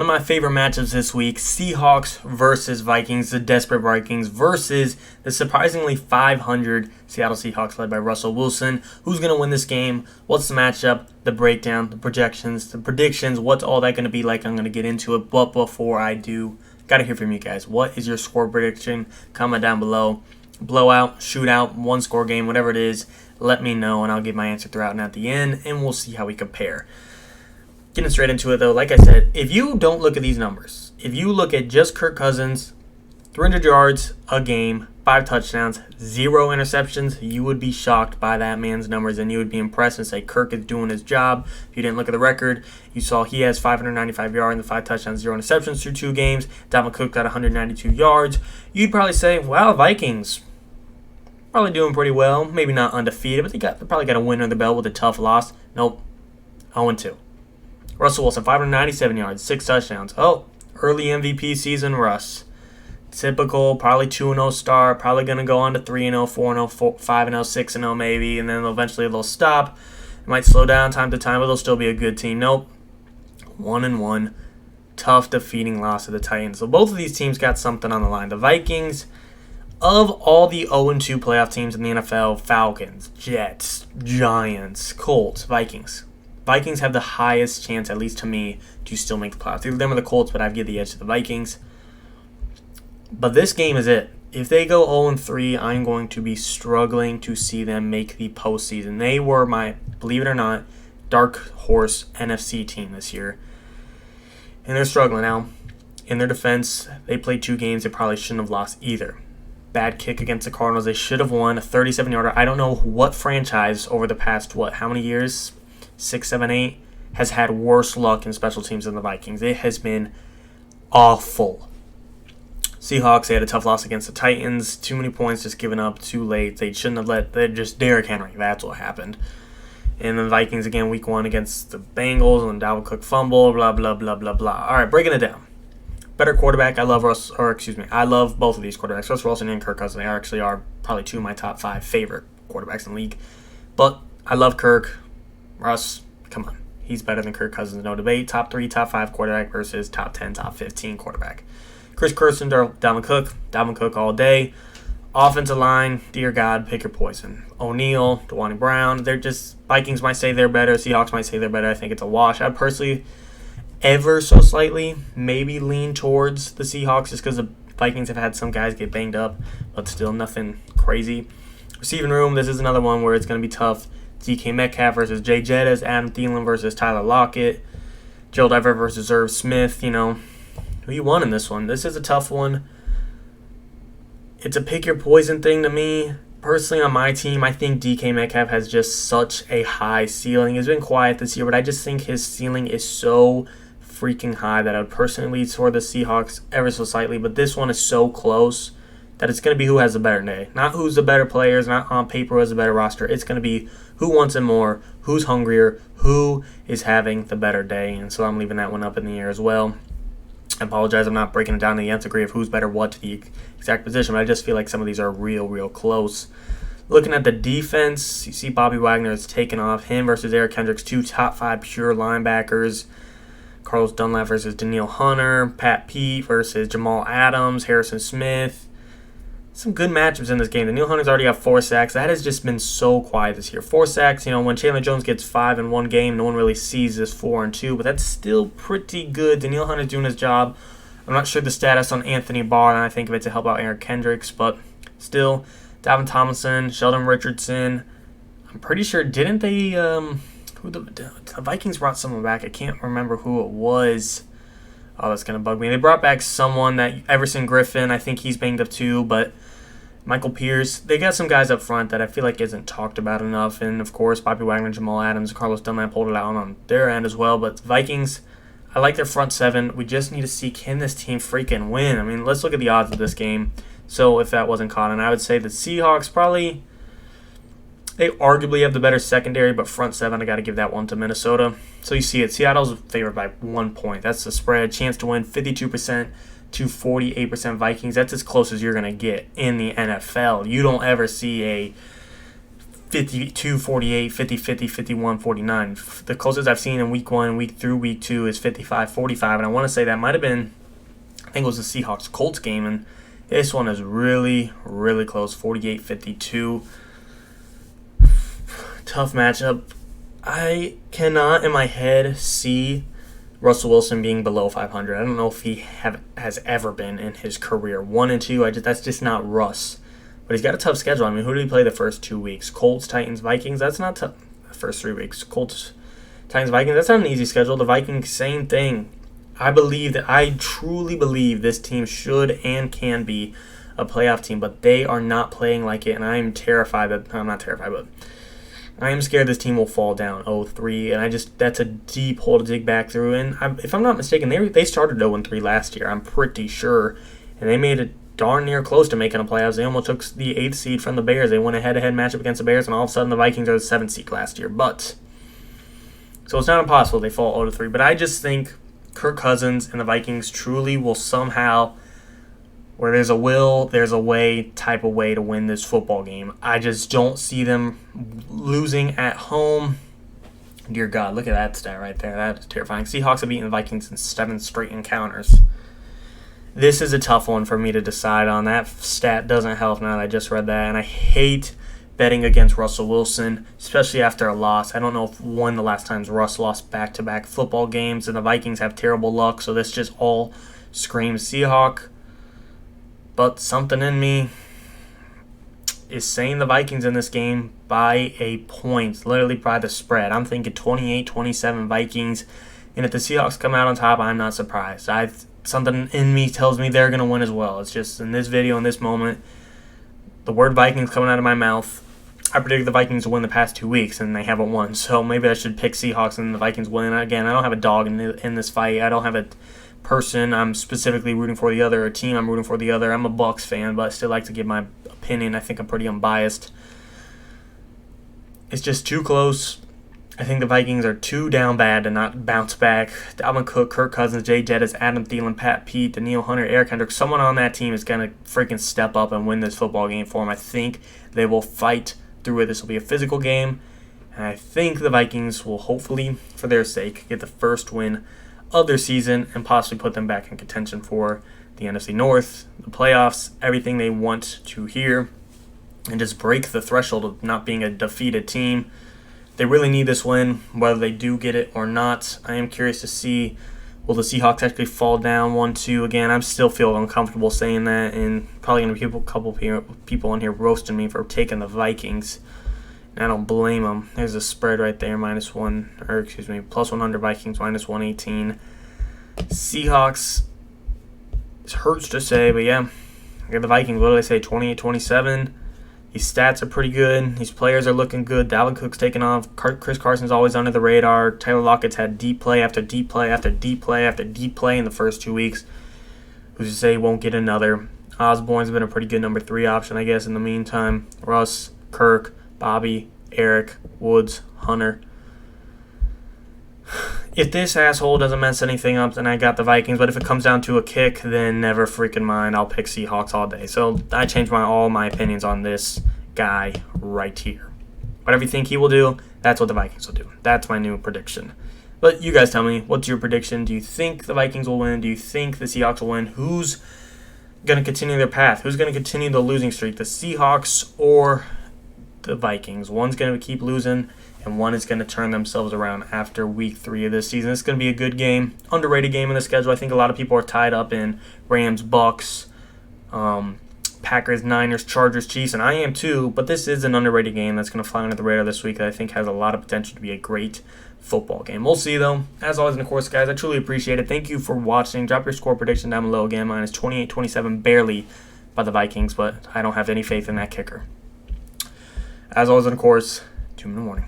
One of my favorite matchups this week, Seahawks versus Vikings, the desperate Vikings versus the surprisingly 500 Seattle Seahawks led by Russell Wilson. Who's going to win this game? What's the matchup, the breakdown, the projections, the predictions, what's all that going to be like? I'm going to get into it, but before I do, got to hear from you guys. What is your score prediction? Comment down below. Blowout, shootout, one-score game, whatever it is, let me know, and I'll give my answer throughout and at the end, and we'll see how we compare. Getting straight into it, though, like I said, if you don't look at these numbers, if you look at just Kirk Cousins, 300 yards a game, 5 touchdowns, 0 interceptions, you would be shocked by that man's numbers, and you would be impressed and say Kirk is doing his job. If you didn't look at the record, you saw he has 595 yards and 5 touchdowns, 0 interceptions through 2 games. Dalvin Cook got 192 yards. You'd probably say, wow, Vikings probably doing pretty well. Maybe not undefeated, but they probably got a win under the belt with a tough loss. Nope, 0-2. Russell Wilson, 597 yards, 6 touchdowns. Oh, early MVP season, Russ. Typical, probably 2-0 start, probably going to go on to 3-0, 4-0, 5-0, 6-0 maybe, and then eventually they'll stop. It might slow down time to time, but they'll still be a good team. Nope, 1-1. Tough defeating loss to the Titans. So both of these teams got something on the line. The Vikings, of all the 0-2 playoff teams in the NFL, Falcons, Jets, Giants, Colts, Vikings. Vikings have the highest chance, at least to me, to still make the playoffs. Either them or the Colts, but I'd give the edge to the Vikings. But this game is it. If they go 0-3, I'm going to be struggling to see them make the postseason. They were my, believe it or not, dark horse NFC team this year. And they're struggling now. In their defense, they played 2 games they probably shouldn't have lost either. Bad kick against the Cardinals. They should have won a 37-yarder. I don't know what franchise over the past, how many years? 6, 7, 8, has had worse luck in special teams than the Vikings. It has been awful. Seahawks, they had a tough loss against the Titans. Too many points just given up too late. They shouldn't have they're just Derrick Henry. That's what happened. And the Vikings, again, week 1 against the Bengals, and Dalvin Cook fumble, blah, blah, blah, blah, blah. All right, breaking it down. Better quarterback. I love I love both of these quarterbacks. Russell Wilson and Kirk Cousins. They actually are probably 2 of my top 5 favorite quarterbacks in the league. But I love Kirk. Russ, come on. He's better than Kirk Cousins, no debate. Top 3, top 5 quarterback versus top 10, top 15 quarterback. Chris Carson, Dalvin Cook all day. Offensive line, dear God, pick your poison. O'Neal, Dwayne Brown, they're just, Vikings might say they're better, Seahawks might say they're better. I think it's a wash. I'd personally, ever so slightly, maybe lean towards the Seahawks just because the Vikings have had some guys get banged up, but still nothing crazy. Receiving room, this is another one where it's going to be tough. DK Metcalf versus Jay Jettis, Adam Thielen versus Tyler Lockett, Joe Diver versus Irv Smith. Who you want in this one? This is a tough one. It's a pick your poison thing to me. Personally, on my team, I think DK Metcalf has just such a high ceiling. He's been quiet this year, but I just think his ceiling is so freaking high that I would personally lead toward the Seahawks ever so slightly. But this one is so close that it's going to be who has the better day. Not who's the better players, not on paper who has the better roster. It's going to be who wants it more, who's hungrier, who is having the better day. And so I'm leaving that one up in the air as well. I apologize, I'm not breaking it down to the nth degree of who's better what to the exact position, but I just feel like some of these are real close. Looking at the defense, you see Bobby Wagner is taking off. Him versus Eric Kendricks, 2 top 5 pure linebackers. Carlos Dunlap versus Danielle Hunter. Pat Pete versus Jamal Adams. Harrison Smith. Some good matchups in this game. Danielle Hunter's already got 4 sacks. That has just been so quiet this year. 4 sacks, when Chandler Jones gets 5 in one game, no one really sees this 4-2, but that's still pretty good. Danielle Hunter's doing his job. I'm not sure the status on Anthony Barr, and I think of it to help out Eric Kendricks, but still, Dalvin Tomlinson, Sheldon Richardson. I'm pretty sure, didn't they, the Vikings brought someone back. I can't remember who it was. Oh, that's going to bug me. They brought back someone, that Everson Griffin. I think he's banged up too, but Michael Pierce. They got some guys up front that I feel like isn't talked about enough. And, of course, Bobby Wagner, Jamal Adams, Carlos Dunlap pulled it out on their end as well. But Vikings, I like their front 7. We just need to see, can this team freaking win? I mean, let's look at the odds of this game. So if that wasn't caught, and I would say the Seahawks probably, they arguably have the better secondary, but front 7, I got to give that one to Minnesota. So you see it. Seattle's favored by 1 point. That's the spread. Chance to win 52% to 48% Vikings. That's as close as you're going to get in the NFL. You don't ever see a 52-48, 50-50, 51-49. The closest I've seen in week 1, week through week 2 is 55-45, and I want to say that might have been, I think it was the Seahawks-Colts game, and this one is really, really close, 48-52. Tough matchup. I cannot in my head see Russell Wilson being below 500. I don't know if he has ever been in his career. 1-2, that's just not Russ. But he's got a tough schedule. I mean, who did he play the first 2 weeks? Colts, Titans, Vikings. That's not tough. The first 3 weeks. Colts, Titans, Vikings. That's not an easy schedule. The Vikings, same thing. I truly believe this team should and can be a playoff team, but they are not playing like it, and I am terrified I'm not terrified, but I am scared this team will fall down 0-3, and that's a deep hole to dig back through. And if I'm not mistaken, they started 0-3 last year, I'm pretty sure, and they made it darn near close to making a playoffs. They almost took the 8th seed from the Bears. They won a head-to-head matchup against the Bears, and all of a sudden the Vikings are the 7th seed last year. So it's not impossible they fall 0-3, but I just think Kirk Cousins and the Vikings truly will somehow, where there's a will, there's a way type of way to win this football game. I just don't see them losing at home. Dear God, look at that stat right there. That is terrifying. Seahawks have beaten the Vikings in 7 straight encounters. This is a tough one for me to decide on. That stat doesn't help now that I just read that, and I hate betting against Russell Wilson, especially after a loss. I don't know if one of the last times Russ lost back-to-back football games, and the Vikings have terrible luck, so this just all screams Seahawk. But something in me is saying the Vikings in this game by a point, literally by the spread. I'm thinking 28-27 Vikings, and if the Seahawks come out on top, I'm not surprised. Something in me tells me they're going to win as well. It's just in this video, in this moment, the word Vikings coming out of my mouth. I predicted the Vikings to win the past 2 weeks, and they haven't won. So maybe I should pick Seahawks and the Vikings win. Again, I don't have a dog in this fight. I don't have a person I'm specifically rooting for the other, a team I'm rooting for the other. I'm a Bucs fan, but I still like to give my opinion. I think I'm pretty unbiased. It's just too close. I think the Vikings are too down bad to not bounce back. Dalvin Cook, Kirk Cousins, Jay Jettis, Adam Thielen, Pat Pete, Danielle Hunter, Eric Hendricks. Someone on that team is going to freaking step up and win this football game for them. I think they will fight through it. This will be a physical game. And I think the Vikings will hopefully, for their sake, get the first win of their season and possibly put them back in contention for the NFC North, the playoffs, everything they want to hear, and just break the threshold of not being a defeated team. They really need this win, whether they do get it or not. I am curious to see, will the Seahawks actually fall down 1-2 again? I'm still feeling uncomfortable saying that, and probably going to be a couple people in here roasting me for taking the Vikings. And I don't blame them. There's a spread right there, plus 100 Vikings, minus 118. Seahawks, it hurts to say, but yeah. I got the Vikings, what do they say, 28-27? These stats are pretty good. These players are looking good. Dalvin Cook's taking off. Chris Carson's always under the radar. Tyler Lockett's had deep play after deep play after deep play after deep play in the first 2 weeks. Who's to say he won't get another? Osborne's been a pretty good number 3 option, I guess, in the meantime. Russ, Kirk, Bobby, Eric, Woods, Hunter. If this asshole doesn't mess anything up, then I got the Vikings. But if it comes down to a kick, then never freaking mind. I'll pick Seahawks all day. So I changed all my opinions on this guy right here. Whatever you think he will do, that's what the Vikings will do. That's my new prediction. But you guys tell me, what's your prediction? Do you think the Vikings will win? Do you think the Seahawks will win? Who's going to continue their path? Who's going to continue the losing streak? The Seahawks or the Vikings? One's going to keep losing, and one is going to turn themselves around after week 3 of this season. It's going to be a good game, underrated game in the schedule. I think a lot of people are tied up in Rams, Bucks, Packers, Niners, Chargers, Chiefs, and I am too, but this is an underrated game that's going to fly under the radar this week that I think has a lot of potential to be a great football game. We'll see, though. As always, and of course, guys, I truly appreciate it. Thank you for watching. Drop your score prediction down below. Again, mine is 28-27, barely by the Vikings, but I don't have any faith in that kicker. As always, and of course, 2 in the morning.